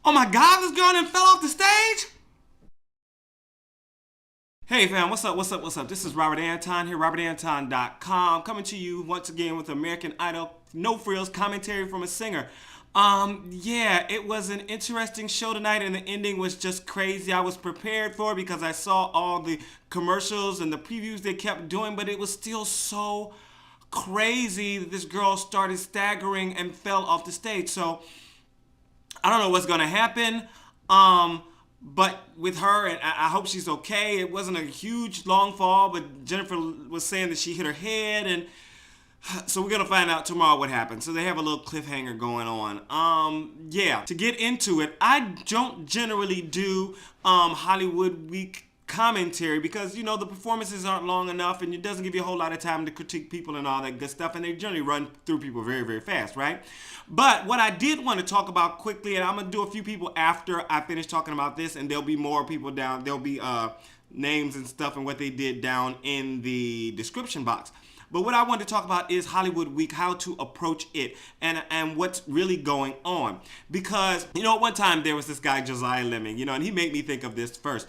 Oh my God, this girl done fell off the stage? Hey fam, what's up, what's up, what's up? This is Robert Anton here, robertanton.com, coming to you once again with American Idol No Frills commentary from a singer. Yeah, it was an interesting show tonight and the ending was just crazy. I was prepared for it because I saw all the commercials and the previews they kept doing, but it was still so crazy that this girl started staggering and fell off the stage. So I don't know what's gonna happen. But with her, and I hope she's okay. It wasn't a huge long fall, but Jennifer was saying that she hit her head, and so we're gonna find out tomorrow what happened. So they have a little cliffhanger going on. Yeah, to get into it, I don't generally do Hollywood Week commentary because, you know, the performances aren't long enough and it doesn't give you a whole lot of time to critique people and all that good stuff, and they generally run through people very, very fast, right? But what I did want to talk about quickly, and I'm gonna do a few people after I finish talking about this, and there'll be more people down, there'll be names and stuff and what they did down in the description box. But what I want to talk about is Hollywood Week, how to approach it, and what's really going on. Because, you know, at one time there was this guy, Josiah Lemming, you know, and he made me think of this first.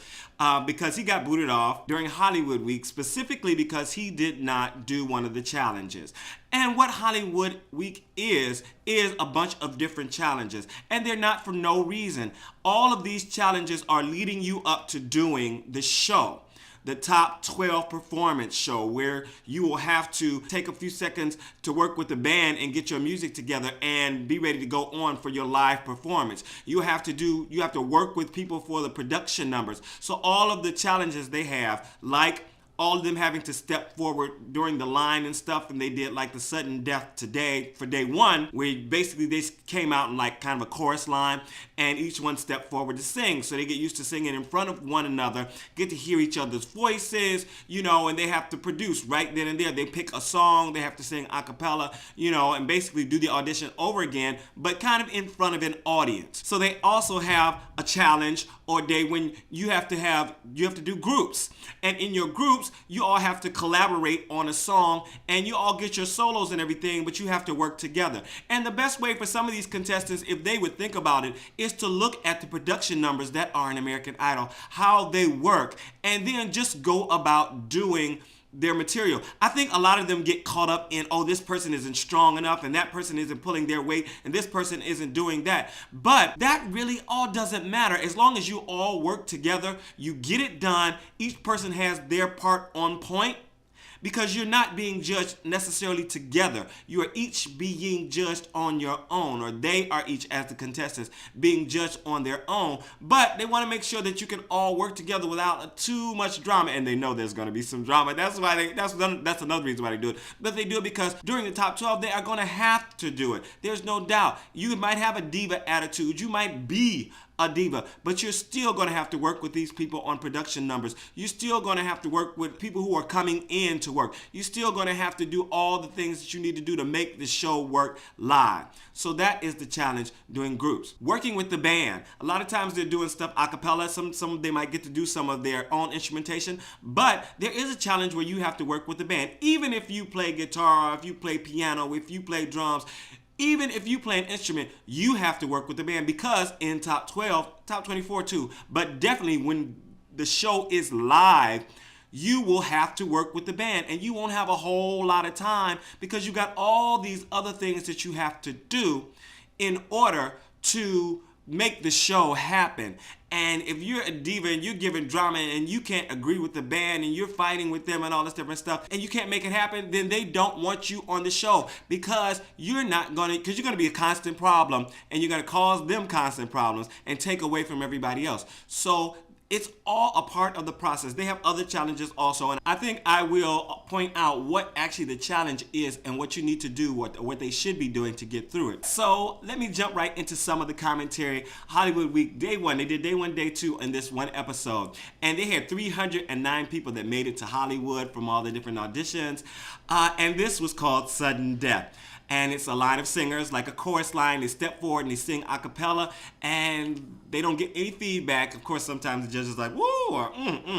Because he got booted off during Hollywood Week, specifically because he did not do one of the challenges. And what Hollywood Week is a bunch of different challenges. And they're not for no reason. All of these challenges are leading you up to doing the show. The top 12 performance show, where you will have to take a few seconds to work with the band and get your music together and be ready to go on for your live performance. You have to work with people for the production numbers. So all of the challenges they have, like all of them having to step forward during the line and stuff, and they did like the sudden death today for day one, where basically they came out in like kind of a chorus line and each one stepped forward to sing. So they get used to singing in front of one another, get to hear each other's voices, you know, and they have to produce right then and there. They pick a song, they have to sing a cappella, you know, and basically do the audition over again, but kind of in front of an audience. So they also have a challenge or day when you have to do groups. And in your groups, you all have to collaborate on a song and you all get your solos and everything, but you have to work together. And the best way for some of these contestants, if they would think about it, is to look at the production numbers that are in American Idol, how they work, and then just go about doing their material. I think a lot of them get caught up in, oh, this person isn't strong enough and that person isn't pulling their weight and this person isn't doing that. But that really all doesn't matter. As long as you all work together, you get it done, each person has their part on point, because you're not being judged necessarily together. You are each being judged on your own, or they are each, as the contestants, being judged on their own. But they want to make sure that you can all work together without too much drama, and they know there's going to be some drama. That's why that's another reason why they do it. But they do it because during the top 12, they are going to have to do it. There's no doubt. You might have a diva attitude. You might be a diva, but you're still going to have to work with these people on production numbers. You're still going to have to work with people who are coming in to work. You're still going to have to do all the things that you need to do to make the show work live. So that is the challenge doing groups. Working with the band. A lot of times they're doing stuff a cappella. Some they might get to do some of their own instrumentation, but there is a challenge where you have to work with the band. Even if you play guitar, if you play piano, if you play drums, even if you play an instrument, you have to work with the band, because in top 12, top 24 too, but definitely when the show is live, you will have to work with the band, and you won't have a whole lot of time because you got all these other things that you have to do in order to make the show happen. And if you're a diva and you're giving drama and you can't agree with the band and you're fighting with them and all this different stuff and you can't make it happen, then they don't want you on the show, because you're going to be a constant problem and you're going to cause them constant problems and take away from everybody else. So it's all a part of the process. They have other challenges also, and I think I will point out what actually the challenge is and what you need to do, what they should be doing to get through it. So let me jump right into some of the commentary. Hollywood Week Day 1, they did Day 1, Day 2 in this one episode, and they had 309 people that made it to Hollywood from all the different auditions, and this was called Sudden Death. And it's a line of singers, like a chorus line. They step forward and they sing a cappella, and they don't get any feedback. Of course, sometimes the judge is like, woo, or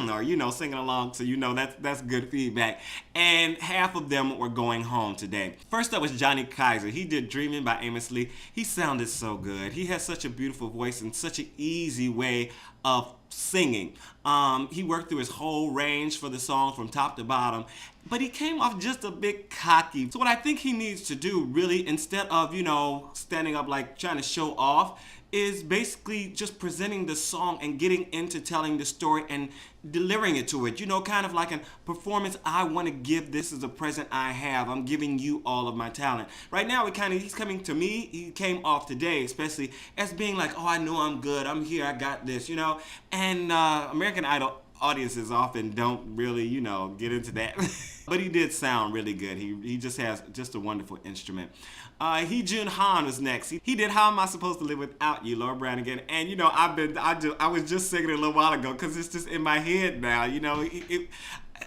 or, you know, singing along, so you know that's good feedback. And half of them were going home today. First up was Johnny Keiser. He did Dreamin by Amos. He sounded so good. He has such a beautiful voice and such an easy way of singing. He worked through his whole range for the song from top to bottom, but he came off just a bit cocky. So what I think he needs to do, really, instead of, you know, standing up like trying to show off, is basically just presenting the song and getting into telling the story and delivering it to it. You know, kind of like a performance. I want to give, this is a present I have. I'm giving you all of my talent. Right now, he's coming to me. He came off today, especially, as being like, oh, I know I'm good. I'm here. I got this, you know. And American Idol audiences often don't really, you know, get into that. But he did sound really good. He just has just a wonderful instrument. Heejun Han was next. He did How Am I Supposed to Live Without You, Laura Branigan. And, you know, I was just singing it a little while ago because it's just in my head now. You know,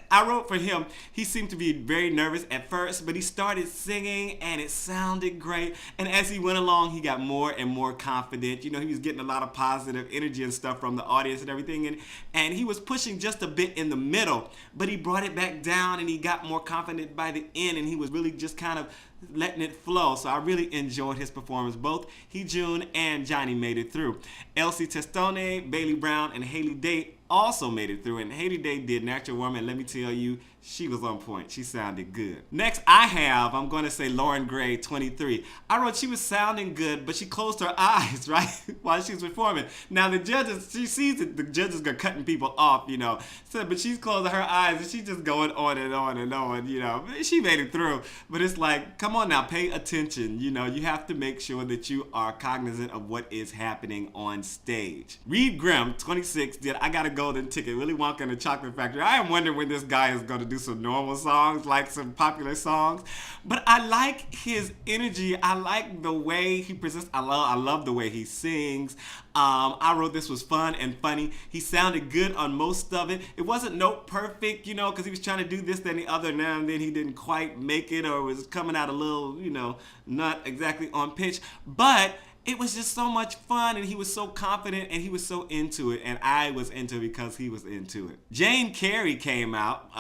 I wrote for him. He seemed to be very nervous at first, but he started singing and it sounded great. And as he went along, he got more and more confident. You know, he was getting a lot of positive energy and stuff from the audience and everything. And he was pushing just a bit in the middle, but he brought it back down and he got more confident by the end, and he was really just kind of letting it flow. So I really enjoyed his performance. Both Heejun and Johnny made it through. Elise Testone, Baylie Brown, and Hallie also made it through, and Hallie did Natural Woman. Let me tell you, she was on point. She sounded good. Next, I'm going to say Lauren Gray, 23. I wrote she was sounding good, but she closed her eyes, right, while she was performing. Now, the judges, she sees that the judges are cutting people off, you know, so, but she's closing her eyes, and she's just going on and on and on, you know. She made it through, but it's like, come on now, pay attention. You know, you have to make sure that you are cognizant of what is happening on stage. Grimm, 26, did I Got a Golden Ticket, Willy Wonka and the Chocolate Factory. I am wondering when this guy is going to do some normal songs, like some popular songs. But I like his energy. I like the way he presents. I love the way he sings. I wrote this was fun and funny. He sounded good on most of it. It wasn't note perfect, you know, because he was trying to do this, then the other. Now and then he didn't quite make it, or was coming out a little, you know, not exactly on pitch. But it was just so much fun, and he was so confident, and he was so into it, and I was into it because he was into it. Jane Carey came out,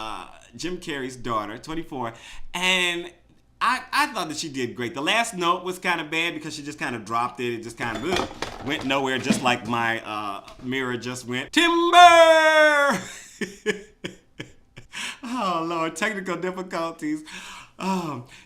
Jim Carrey's daughter, 24, and I thought that she did great. The last note was kind of bad because she just kind of dropped it. It just kind of went nowhere, just like my mirror just went. Timber! Oh, Lord, technical difficulties.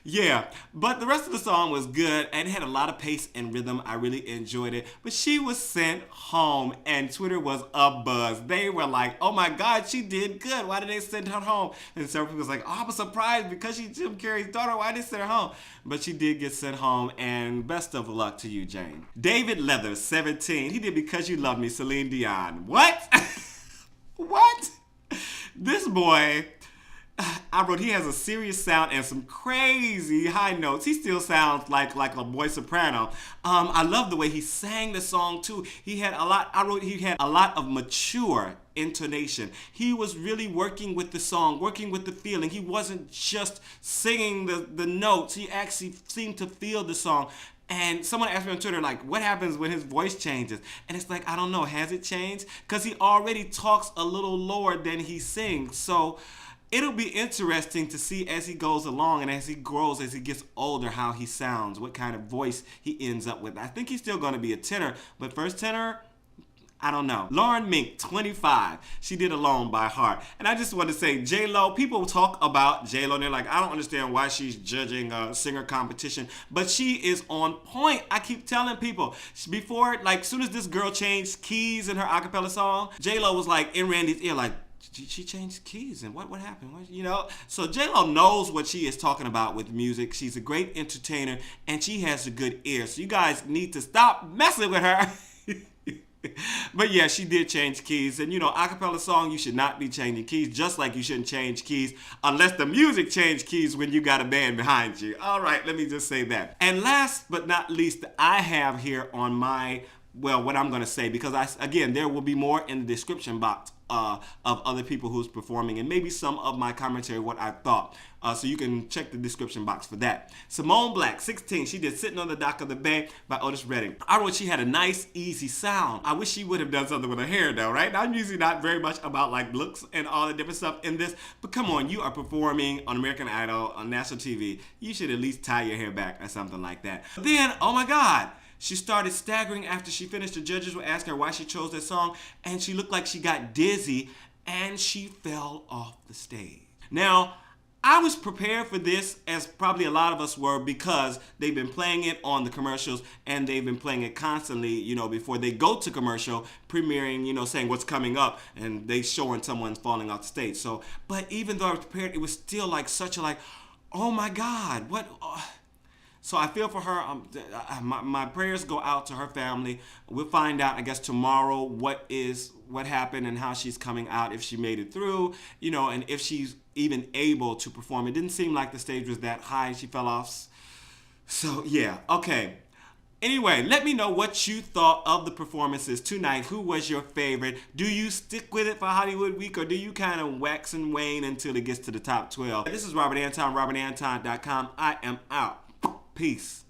Yeah, but the rest of the song was good and it had a lot of pace and rhythm. I really enjoyed it. But she was sent home and Twitter was abuzz. They were like, oh my God, she did good. Why did they send her home? And several people was like, oh, I was surprised because she's Jim Carrey's daughter. Why did they send her home? But she did get sent home, and best of luck to you, Jane. David Leathers, 17. He did Because You Love Me, Celine Dion. What? What? This boy, I wrote, he has a serious sound and some crazy high notes. He still sounds like a boy soprano. I love the way he sang the song too. He had a lot of mature intonation. He was really working with the song, working with the feeling. He wasn't just singing the notes. He actually seemed to feel the song. And someone asked me on Twitter, like, what happens when his voice changes? And it's like, I don't know. Has it changed? Because he already talks a little lower than he sings. So it'll be interesting to see as he goes along and as he grows, as he gets older, how he sounds, what kind of voice he ends up with. I think he's still going to be a tenor, but first tenor, I don't know. Lauren Mink, 25. She did Alone by Heart. And I just want to say, J-Lo, people talk about J-Lo and they're like, I don't understand why she's judging a singer competition. But she is on point. I keep telling people, before, like, soon as this girl changed keys in her acapella song, J-Lo was like in Randy's ear, like, she changed keys and what happened? You know? So J-Lo knows what she is talking about with music. She's a great entertainer and she has a good ear. So you guys need to stop messing with her. But yeah, she did change keys. And you know, acapella song, you should not be changing keys, just like you shouldn't change keys unless the music changed keys when you got a band behind you. All right, let me just say that. And last but not least, I have here on my well, what I'm going to say, because again, there will be more in the description box of other people who's performing, and maybe some of my commentary, what I thought. So you can check the description box for that. Simone Black, 16, she did Sitting on the Dock of the Bay by Otis Redding. I wrote she had a nice, easy sound. I wish she would have done something with her hair though, right? Now, I'm usually not very much about like looks and all the different stuff in this, but come on, you are performing on American Idol, on national TV. You should at least tie your hair back or something like that. But then, oh my God, she started staggering after she finished. The judges were asking her why she chose that song, and she looked like she got dizzy, and she fell off the stage. Now, I was prepared for this, as probably a lot of us were, because they've been playing it on the commercials, and they've been playing it constantly, you know, before they go to commercial, premiering, you know, saying what's coming up, and they showing someone falling off the stage. So, but even though I was prepared, it was still like such a like, oh my God, what? So I feel for her. My prayers go out to her family. We'll find out, I guess, tomorrow what happened and how she's coming out, if she made it through, you know, and if she's even able to perform. It didn't seem like the stage was that high. She fell off. So yeah, okay. Anyway, let me know what you thought of the performances tonight. Who was your favorite? Do you stick with it for Hollywood Week, or do you kind of wax and wane until it gets to the top 12? This is Robert Anton, robertanton.com. I am out. Peace.